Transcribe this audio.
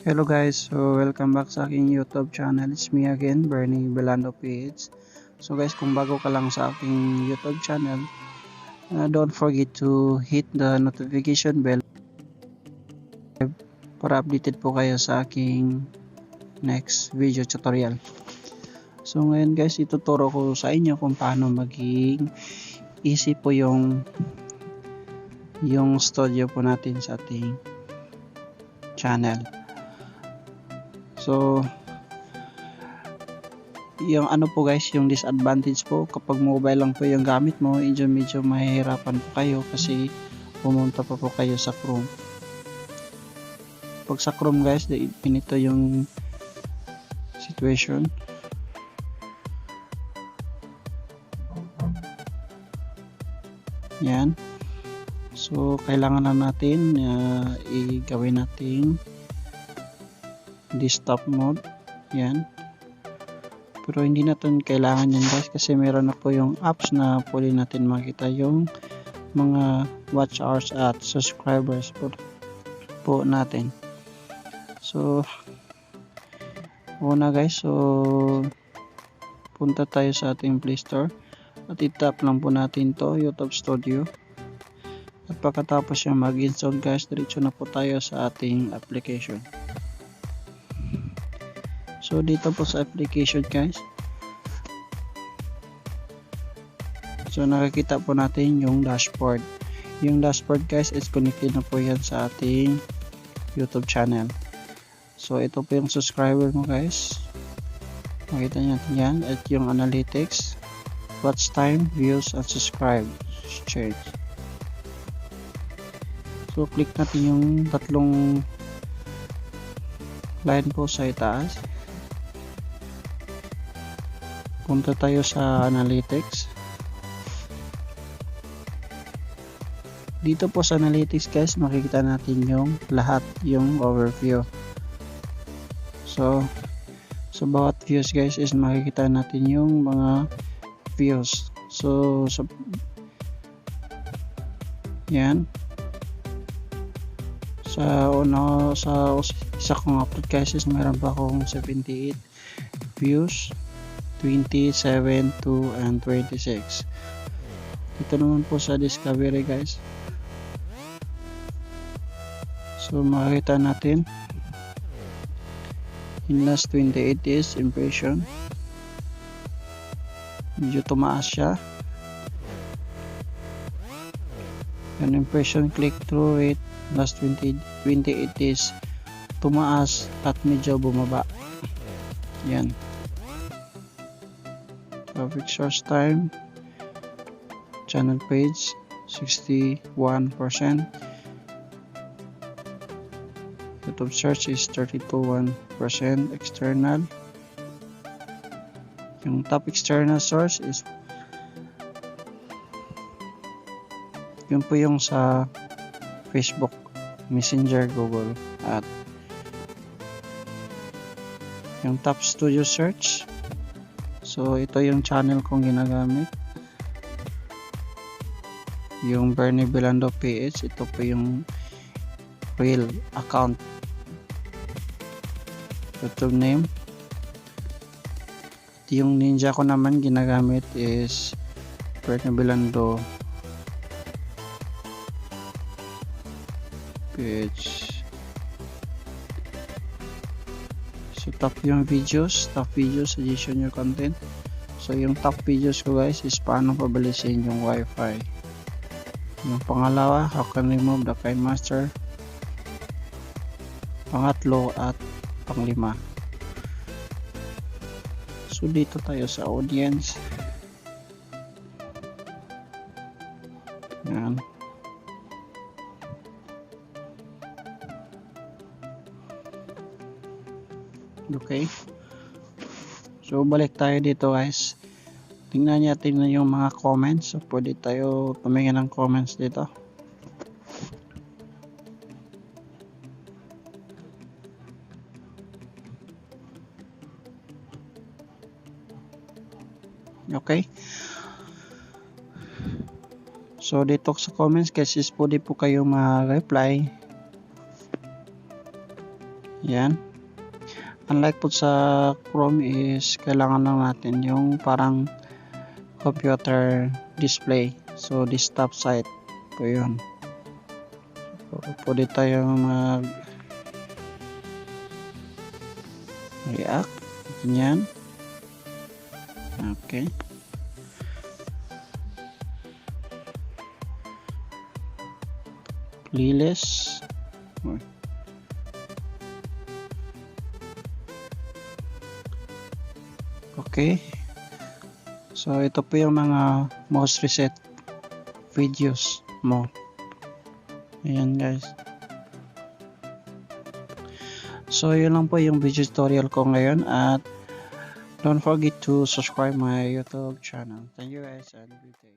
Hello guys, so welcome back sa aking YouTube channel. It's me again, Bernie Belando PH. So guys, kung bago ka lang sa aking YouTube channel, don't forget to hit the notification bell para updated po kayo sa aking next video tutorial. So ngayon guys, ituturo ko sa inyo kung paano maging easy po yung studio po natin sa ating channel. So, yung ano po guys, yung disadvantage po, kapag mobile lang po yung gamit mo, medyo mahihirapan po kayo kasi pumunta pa po kayo sa Chrome. Pag sa Chrome guys, pinito yung situation. Yan. So, kailangan na natin i-gawin natin desktop mode. Yan. Pero hindi natin kailangan yan guys kasi meron na po yung apps na pwede natin makita yung mga watch hours at subscribers po natin. So una guys, so punta tayo sa ating Play Store at itap lang po natin to YouTube Studio. At pagkatapos yung mag-install guys, diretso na po tayo sa ating application. So dito po sa application guys, so nakikita po natin yung dashboard. Yung dashboard guys is connected na po yan sa ating YouTube channel. So ito po yung subscriber mo guys, makita natin yan. At yung analytics, watch time, views, and subscribe change. So click natin yung tatlong line po sa itaas. Punta tayo sa analytics. Dito po sa analytics guys, makikita natin yung lahat, yung overview. So sa bawat views guys is makikita natin yung mga views. So yan. Sa isa kong upload guys is meron pa akong 78 views, 27, 2, and 26. Dito naman po sa discovery guys, so makikita natin in last 28 days impression, medyo tumaas siya. Yung impression click through rate last 28 days tumaas at medyo bumaba. Yan. Traffic source time, channel page 61%, YouTube search is 32%, external, yung top external source is yun po yung sa Facebook, Messenger, Google, at yung top studio search. So ito yung channel kong ginagamit, yung Bernie Belando PH. Ito po yung real account YouTube name. Yung ninja ko naman ginagamit is Bernie Belando PH. So top videos suggestion your content. So yung top videos ko guys is paano pabalisin yung wifi. Yung pangalawa, how can remove the kind master. Pangatlo at panglima. So dito tayo sa audience. Yan. Okay. So balik tayo dito guys. Tingnan natin na yung mga comments. So pwede tayo tumingin ng comments dito. Okay. So dito sa comments guys is pwede po kayo ma-reply. Yan. Unlike po sa Chrome is kailangan lang natin yung parang computer display. So desktop site po yun. So, pwede tayong react. Ganyan. Okay. Playlist. Okay. So ito po yung mga most recent videos mo. Ayan guys. So yun lang po yung video tutorial ko ngayon, at don't forget to subscribe my YouTube channel. Thank you guys and good day.